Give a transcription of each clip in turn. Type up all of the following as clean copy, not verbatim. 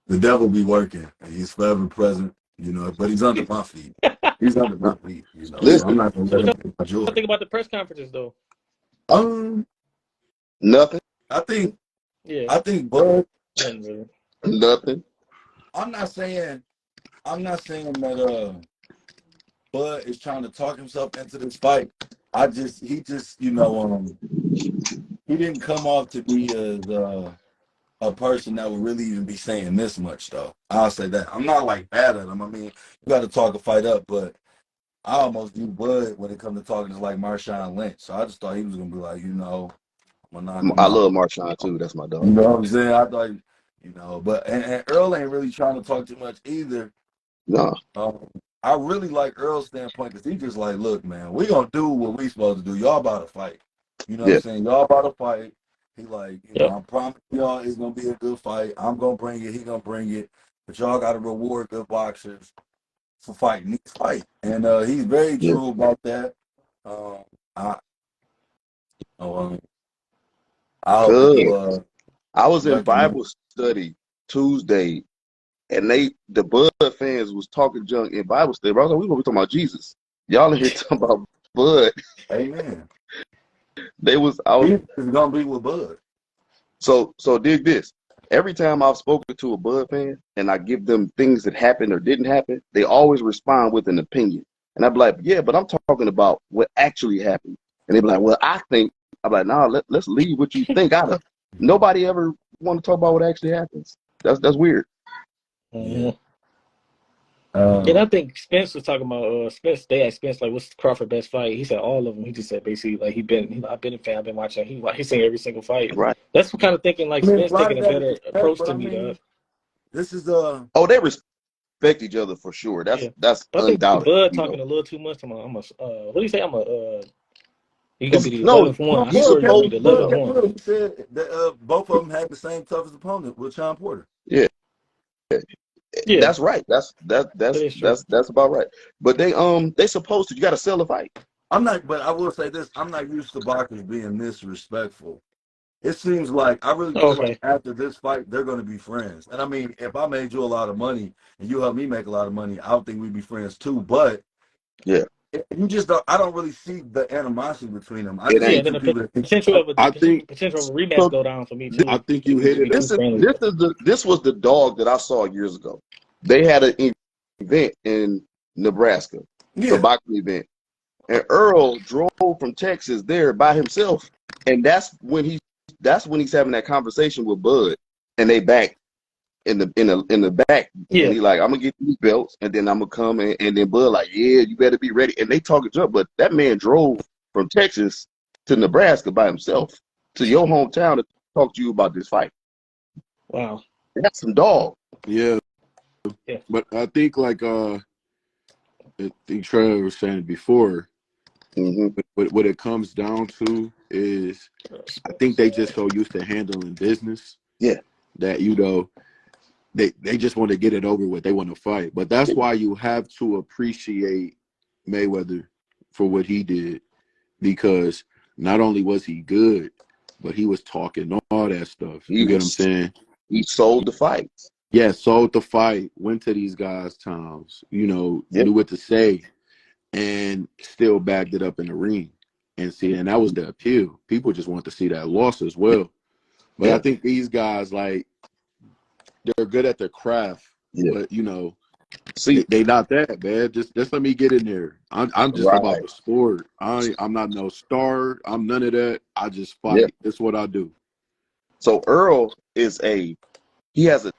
The devil be working, and he's forever present, you know. But he's under my feet. He's under my feet, you know. So I'm Listen, not gonna So let what him y'all take my joy. think about the press conferences though? Um, nothing, I think Yeah, I think Bud. nothing really. nothing. I'm not saying that Bud is trying to talk himself into this fight. He just he didn't come off to be a person that would really even be saying this much though. I'll say that. I'm not like bad at him. I mean, you got to talk a fight up, but I almost view Bud when it comes to talking is like Marshawn Lynch. So I just thought he was gonna be like, I'm gonna knock him I out. love Marshawn too. That's my You dog. know what I'm saying? I thought, but and Earl ain't really trying to talk too much either. No, Um, I really like Earl's standpoint because he just like, look, man, we gonna do what we supposed to do. Y'all about to fight. You know what I'm yeah, saying? Y'all about to fight. He like, Yep. I promise y'all it's gonna be a good fight. I'm gonna bring it. He gonna bring it. But y'all gotta reward good boxers for fighting these fight. And he's very yeah. true about that. Um, I, um, I hope Cause Yeah. people I was in recognize. Bible study Tuesday, and the Bud fans was talking junk in Bible study. But I was like, we gonna be talking about Jesus. Y'all in here talking about Bud. Amen. I was He is gonna be with Bud. so dig this. Every time I've spoken to a Bud fan and I give them things that happened or didn't happen, they always respond with an opinion. And I'd be like, yeah, but I'm talking about what actually happened. And they'd be like, well, I think. I'm like, nah, let's leave what you think out of. Nobody ever want to talk about what actually happens. That's weird. Yeah. Mhm. And I Um, think Spence was talking about Spence. They asked Spence like, "What's Crawford's best fight?" He said all of them. He just said basically like I've been a fan. I've been watching. He's seen every single fight. Right. That's what kind of thinking like I mean, a Spence lot taking of a that is better respect, approach but to I me, dog. mean, this is Oh, they respect each other for sure. Yeah, That's I think undoubted. Bud You know. talking a little too much. What do you say? He gonna be It's the no, 11th one. no, I he's swear he gonna be supposed the to. 11th one. He said that both of them had the same toughest opponent with Sean Porter. Yeah, Yeah, that's right. That's that that that's is true. that's that's about right. But they supposed to. You got to sell the fight. I'm not, but I will say this: I'm not used to boxers being this respectful. It seems like I really feel like Okay. after this fight, they're going to be friends. And I mean, if I made you a lot of money and you helped me make a lot of money, I would think we'd be friends too. But Yeah, you just don't. I don't really see the animosity between them. I it just Yeah, see ain't. and then two people that think. I think the potential of a rematch So go down for me th- I too. think They you can hit just it. be too friendly. this was the dog that I saw years ago. They had an event in Nebraska, a Yeah, boxing event, and Earl drove from Texas there by himself, and that's when he's having that conversation with Bud, and they back in the back, and Yeah, he like, I'm gonna get these belts, and then I'm gonna come, and then Bud like, yeah, you better be ready, and they talking junk, but that man drove from Texas to Nebraska by himself to your hometown to talk to you about this fight. wow. That's some dog. Yeah, Yeah, but I think I think Trevor was saying before. Hmm. What it comes down to is I think they just so used to handling business Yeah, that they just want to get it over with. They want to fight, but that's why you have to appreciate Mayweather for what he did, because not only was he good, but he was talking all that stuff. he You get what I'm was saying? he sold the fight. Yeah, sold the fight, went to these guys' towns, Yep. knew what to say, and still backed it up in the ring. And see, and that was the appeal. People just want to see that loss as well. But I Yeah. think these guys, like, they're good at their craft, Yeah. but See, they not that, man. Just let me get in there. I'm just about right. the sport. I'm not no star. I'm none of that. I just Yeah. fight. That's what I do. So Earl he has a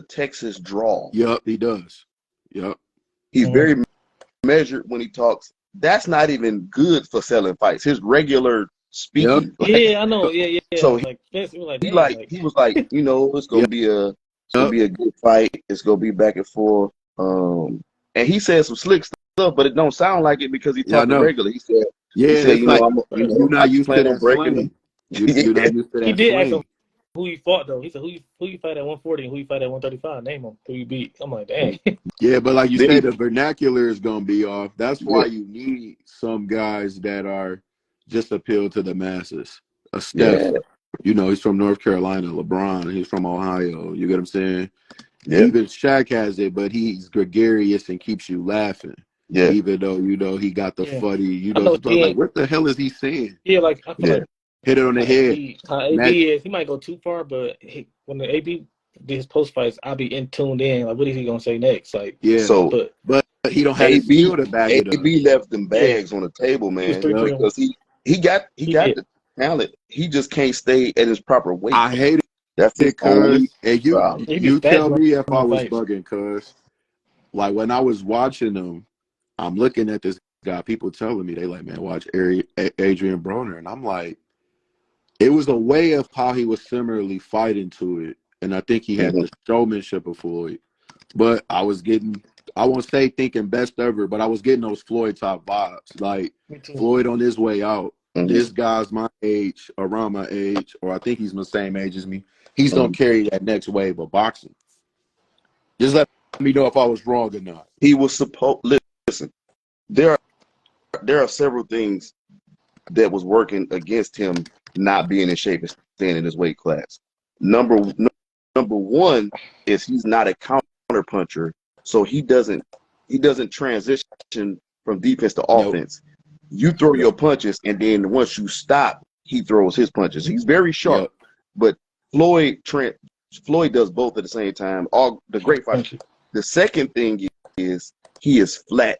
Texas drawl. Yup, he does. Yup. He's mhm. very measured when he talks. That's not even good for selling fights. His regular Yep. speaking, like, Yeah, I know. Yeah, yeah, yeah. so Like Spence, we were like, he dang, like like, he was like, Yep. it's gonna be a good fight. It's gonna be back and forth. And he said some slick stuff, but it don't sound like it because he's Yeah, I talking know. regular. Yeah, He said, it's like you're I not just used to plan on that breaking slang. them. You're Yeah. not used to he that did ask him slang. who he fought though. He said who you fight at 140 and who you fight at 135. Name them who you beat. I'm like, dang. Yeah, but like you Then say, the vernacular is gonna be off. That's yeah, why you need some guys that are just appeal to the masses. A Steph, yeah, he's from North Carolina. LeBron, he's from Ohio. You get what I'm saying? Yeah, Even Shaq has it, but he's gregarious and keeps you laughing. yeah, Even though he got the Yeah, funny, I know just he like ain't. what the hell is he saying? Yeah, like I feel yeah. like Hit it on the head. How Matt, AB is, he might go too far, but when the AB did his post fights, I'll be tuned in. Like, what is he gonna say next? Like, yeah, So but but he don't have the AB skill to back it up. AB left them yeah, bags on the table, he was man, 3-3. Yup. because he got He did. the talent. He just can't stay at his proper weight. I hate That's his it, only cuz, and problem. He be you fat tell during me if I the was fights. bugging, cuz like when I was watching him, I'm looking at this guy. People telling me they like, man, watch Adrian Broner, and I'm like, it was a way of how he was similarly fighting to it, and I think he had Hmm. the showmanship of Floyd. But I was getting, I won't say thinking best ever, but I was getting those Floyd type vibes, like Me too. Floyd on his way out. Hmm. This guy's my age, around my age, or I think he's the same age as me. He's gonna Hmm. carry that next wave of boxing. Just let me know if I was wrong or not. He was supposed. Listen, there there are several things that was working against him not being in shape and staying in his weight class. Number number one is he's not a counter puncher, so he doesn't transition from defense to Nope. offense. You throw Yep. your punches, and then once you stop, he throws his punches. He's very sharp, Yep. but Floyd does both at the same time. All the great fighters. Thank you. The second thing is he is flat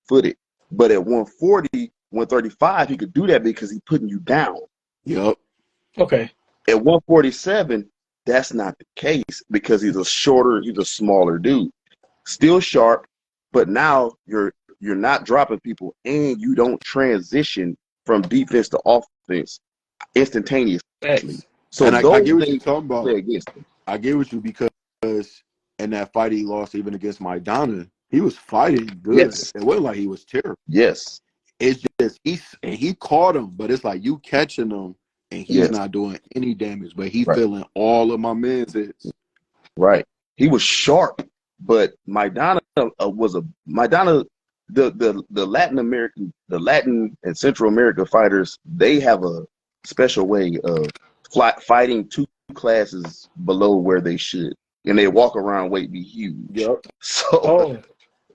footed, but at 140, 135, he could do that because he's putting you down. Yep. Okay. At 147, that's not the case because he's a smaller dude. Still sharp, but now you're not dropping people and you don't transition from defense to offense instantaneously. Thanks. So And I those get what you're things talking play about. against him. I get what you because in that fight he lost even against Maidana, he was fighting good. Yes, It wasn't like he was terrible. yes, It's just he caught him, but it's like you catching him and he's yes, not doing any damage, but he right, feeling all of my men's hits. right. He was sharp, but Maidana Maidana. The Latin and Central America fighters, they have a special way of fighting two classes below where they should, and they walk around weight be huge. Yep. So Oh,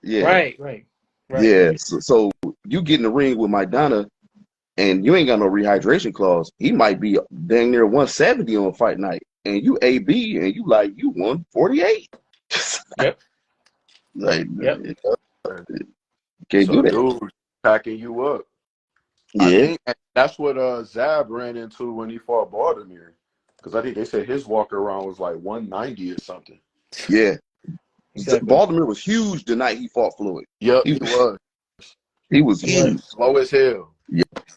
yeah, right. yeah. So you get in the ring with Maidana, and you ain't got no rehydration clause. He might be dang near 170 on fight night, and you AB, and you 148. Yep. Like Yep. can't do So that. dude packing you up. I Yeah, think that's what Zab ran into when he fought Baltimore. Because I think they said his walk around was like 190 or something. yeah. Exactly. Baltimore was huge the night he fought Floyd. Yep, He he was. he was He was. huge. Slow as hell.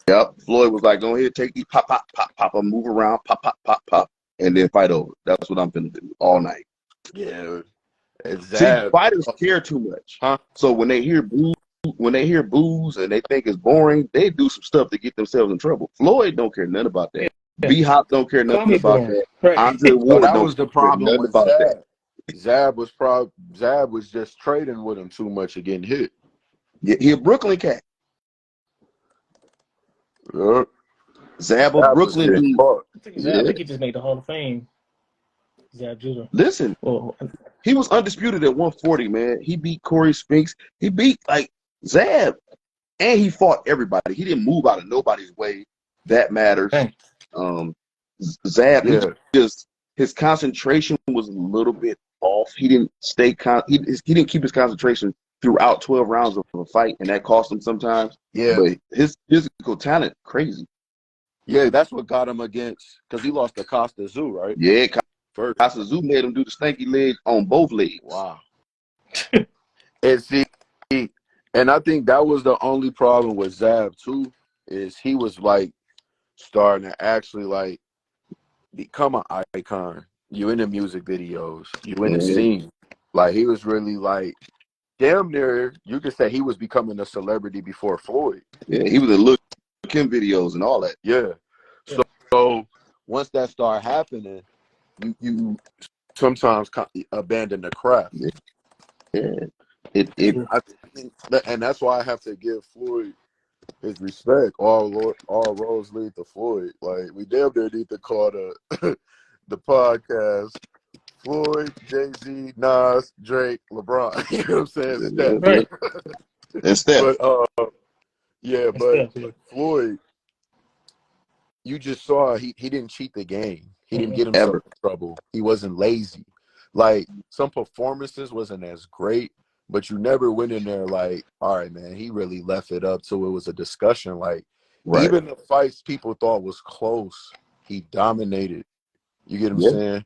Yep. Floyd was like, go ahead, take these pop, pop, pop, pop, move around, pop, pop, pop, pop, and then fight over. That's what I'm gonna do all night. Yeah. And See, Zab. fighters care too much. Huh? So when they hear booze and they think it's boring, they do some stuff to get themselves in trouble. Floyd don't care nothing about that. Yeah. B Hop don't care Call nothing me about born. that. Right. Andre So Ward that don't was the care problem nothing with about that. Zab was just trading with him too much and getting hit. Yeah, he a Brooklyn cat. Yep. Zab a Zab was Brooklyn getting dude. caught. I Yeah. think he just made the Hall of Fame. Zab Judah. Listen, Well, he was undisputed at 140, man. He beat Corey Spinks. He beat like Zab. And he fought everybody. He didn't move out of nobody's way. That matters. dang. Um, Zab, Yeah. his concentration was a little bit off. He didn't he didn't keep his concentration throughout 12 rounds of a fight, and that cost him sometimes. Yeah. But his physical talent, crazy. Yeah, that's what got him against because he lost to Costa Zoo, right? Yeah, First. Kasazu made him do the stanky leg on both legs. Wow. And see, and I think that was the only problem with Zab too, is he was like starting to actually like become an icon. You in the music videos, you in the Mhm. scene. Like he was really like damn near you could say he was becoming a celebrity before Floyd. Yeah, he was in Lil Kim videos and all that. Yeah. Yeah. So once that started happening, you sometimes abandon the craft. Yeah. And I think and that's why I have to give Floyd his respect. All roads lead to Floyd. Like we damn near need to call the the podcast Floyd, Jay-Z, Nas, Drake, LeBron. You know what I'm saying? Steph. Right. And Steph. But yeah, And but Steph, yeah. Floyd, you just saw he didn't cheat the game. He didn't Mm-mm. get himself Ever. in trouble. He wasn't lazy. Like some performances wasn't as great, but you never went in there like, all right, man, he really left it up till it was a discussion. Like Right. even the fights people thought was close, he dominated. You get what I'm Yeah. saying?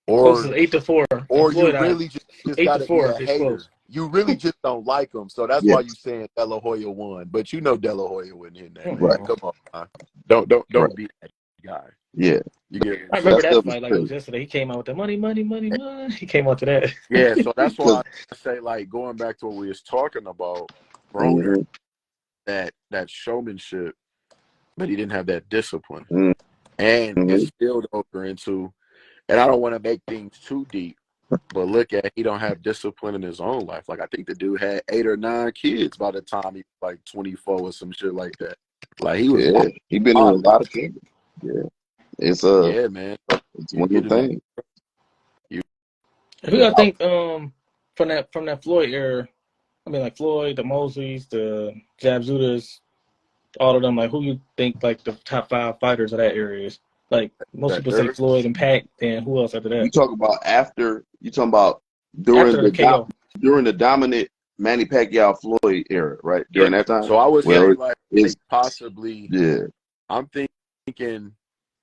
Close Or is 8-4. And or you Floyd, really just got to be 8-4 a is close. hater. You really just don't like him, so that's Yeah. why you saying De La Hoya won. But you know De La Hoya wouldn't hit that man. Right. Come on, man. Don't Right. be that guy. Yeah. You get what I I'm remember saying? That that stuff is fight like it was crazy. yesterday. He came out with the money. He came out to that. Yeah, so that's why Because I say, like, going back to what we was talking about, Broner, that showmanship, but he didn't have that discipline. And it spilled over into, and I don't want to make things too deep, but look at, he don't have discipline in his own life. Like, I think the dude had 8 or 9 kids by the time he was like 24 or some shit like that. Like, he was yeah, he been in a lot of trouble. Yeah. It's yeah, man. So it's you one get of the in things. Who I think from that Floyd era, I mean like Floyd, the Mosleys, the Jabzudas, all of them, like who you think like the top 5 fighters of that area is? Like most that people say era. Floyd and Pac, and who else after You that? talk about you talking about After the KO. during the dominant Manny Pacquiao Floyd era, right? Yeah. During that time. So I would say, Well, like it's possibly, yeah. I'm thinking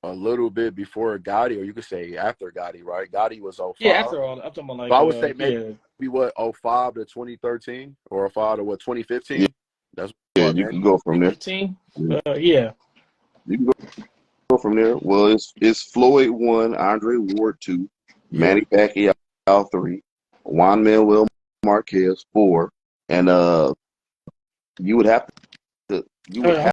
a little bit before Gotti, or you could say after Gotti, right? Gotti was 05. Yeah, after all, I'm talking about like So I would say maybe yeah. what 05 to 2013, or 05 to what 2015. Yeah, That's yeah, what you man. can go from there. 15? Yeah. Yeah. You can go from there. Well, it's Floyd 1, Andre Ward 2, Yeah. Manny Pacquiao 3, Juan Manuel Marquez 4, and you would have to